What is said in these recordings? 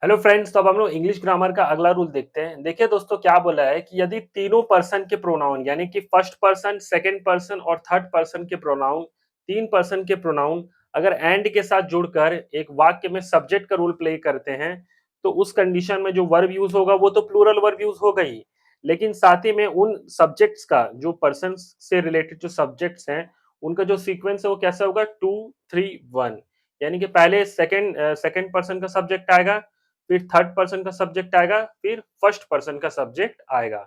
Hello friends, तो अब हम लोग इंग्लिश ग्रामर का अगला रूल देखते हैं। देखिए दोस्तों, क्या बोला है कि यदि तीनों पर्सन के प्रोनाउन यानी कि फर्स्ट पर्सन, सेकंड पर्सन और थर्ड पर्सन के प्रोनाउन, तीन पर्सन के प्रोनाउन अगर एंड के साथ जुड़कर एक वाक्य में सब्जेक्ट का रोल प्ले करते हैं, तो उस कंडीशन में जो वर्ब यूज होगा वो तो प्लूरल वर्ब यूज होगा ही, लेकिन साथ ही में उन सब्जेक्ट्स का जो पर्सन से रिलेटेड जो सब्जेक्ट्स हैं, उनका जो सीक्वेंस है वो कैसा होगा, 2 3 1। यानी कि पहले सेकंड पर्सन का सब्जेक्ट आएगा, फिर थर्ड पर्सन का सब्जेक्ट आएगा, फिर फर्स्ट पर्सन का सब्जेक्ट आएगा।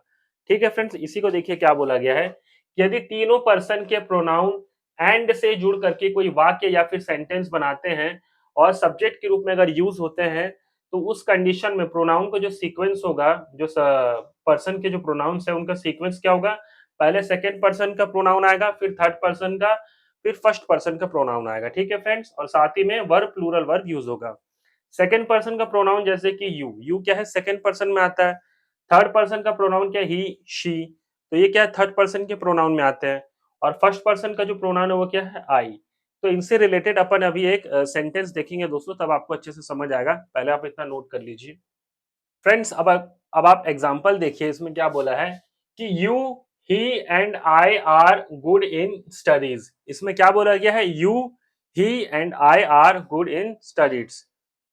ठीक है फ्रेंड्स, इसी को देखिए क्या बोला गया है कि यदि तीनों पर्सन के प्रोनाउन एंड से जुड़ करके कोई वाक्य या फिर सेंटेंस बनाते हैं और सब्जेक्ट के रूप में अगर यूज होते हैं, तो उस कंडीशन में प्रोनाउन का जो सीक्वेंस होगा, जो पर्सन के जो प्रोनाउंस है उनका सीक्वेंस क्या होगा, पहले सेकंड पर्सन का प्रोनाउन आएगा, फिर थर्ड पर्सन का, फिर फर्स्ट पर्सन का प्रोनाउन आएगा। ठीक है फ्रेंड्स, और साथ ही में वर्ब प्लूरल वर्ब यूज होगा। सेकंड पर्सन का प्रोनाउन जैसे कि यू क्या है, सेकंड पर्सन में आता है। थर्ड पर्सन का प्रोनाउन क्या है, ही शी, तो ये क्या है, थर्ड पर्सन के प्रोनाउन में आते हैं। और फर्स्ट पर्सन का जो प्रोनाउन है वो क्या है, आई। तो इनसे रिलेटेड अपन अभी एक सेंटेंस देखेंगे दोस्तों, तब आपको अच्छे से समझ आएगा। पहले आप इतना नोट कर लीजिए फ्रेंड्स। अब आप एग्जांपल देखिए, इसमें क्या बोला है कि you, he and I R good in studies. इसमें क्या बोला गया है, you, he and I R good in studies.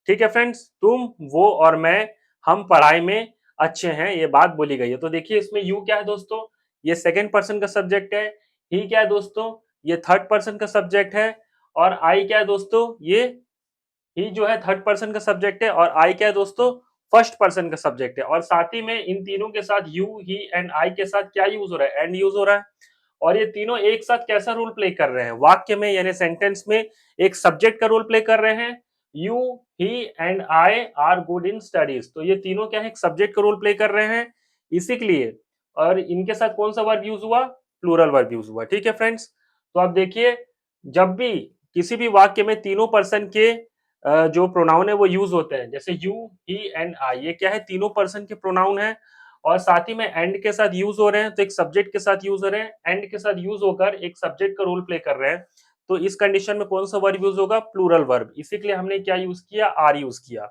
ठीक है फ्रेंड्स, तुम, वो और मैं, हम पढ़ाई में अच्छे हैं, ये बात बोली गई है। तो देखिए इसमें यू क्या है दोस्तों, ये सेकंड पर्सन का सब्जेक्ट है। ही क्या है दोस्तों, ये थर्ड पर्सन का सब्जेक्ट है। और आई क्या है दोस्तों, ये ही जो है थर्ड पर्सन का सब्जेक्ट है। और आई क्या है दोस्तों, फर्स्ट पर्सन का सब्जेक्ट है। और साथ ही में इन तीनों के साथ यू, ही एंड आई के साथ क्या यूज हो रहा है, एंड यूज हो रहा है। और ये तीनों एक साथ कैसा रोल प्ले कर रहे हैं वाक्य में, यानी सेंटेंस में एक सब्जेक्ट का रोल प्ले कर रहे हैं। You, he and I R good in studies, तो ये तीनों क्या है, एक सब्जेक्ट का रोल प्ले कर रहे हैं, इसी के लिए। और इनके साथ कौन सा वर्ब यूज हुआ, प्लूरल वर्ब यूज हुआ। ठीक है फ्रेंड्स, तो आप देखिए, जब भी किसी भी वाक्य में तीनों पर्सन के जो प्रोनाउन है वो यूज होते हैं, जैसे यू, ही एंड आई, ये क्या है, तीनों पर्सन के प्रोनाउन है। और साथ ही में एंड के साथ यूज हो रहे हैं, तो एक सब्जेक्ट के साथ यूज हो रहे हैं, एंड के साथ यूज होकर एक सब्जेक्ट का रोल प्ले कर रहे हैं। तो इस कंडीशन में कौन सा वर्ब यूज होगा, प्लूरल वर्ब। इसी के लिए हमने क्या यूज किया, आर यूज किया,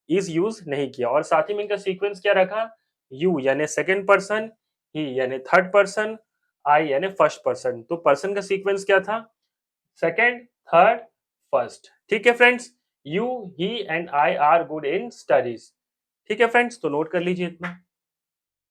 इज यूज नहीं किया। और साथ ही में इनका सीक्वेंस क्या रखा, यू यानी सेकेंड पर्सन, ही यानी थर्ड पर्सन, आई यानी फर्स्ट पर्सन। तो पर्सन का सीक्वेंस क्या था, सेकेंड, थर्ड, फर्स्ट। ठीक है friends, you, he and I R good in studies. ठीक है फ्रेंड्स, तो नोट कर लीजिए इतना।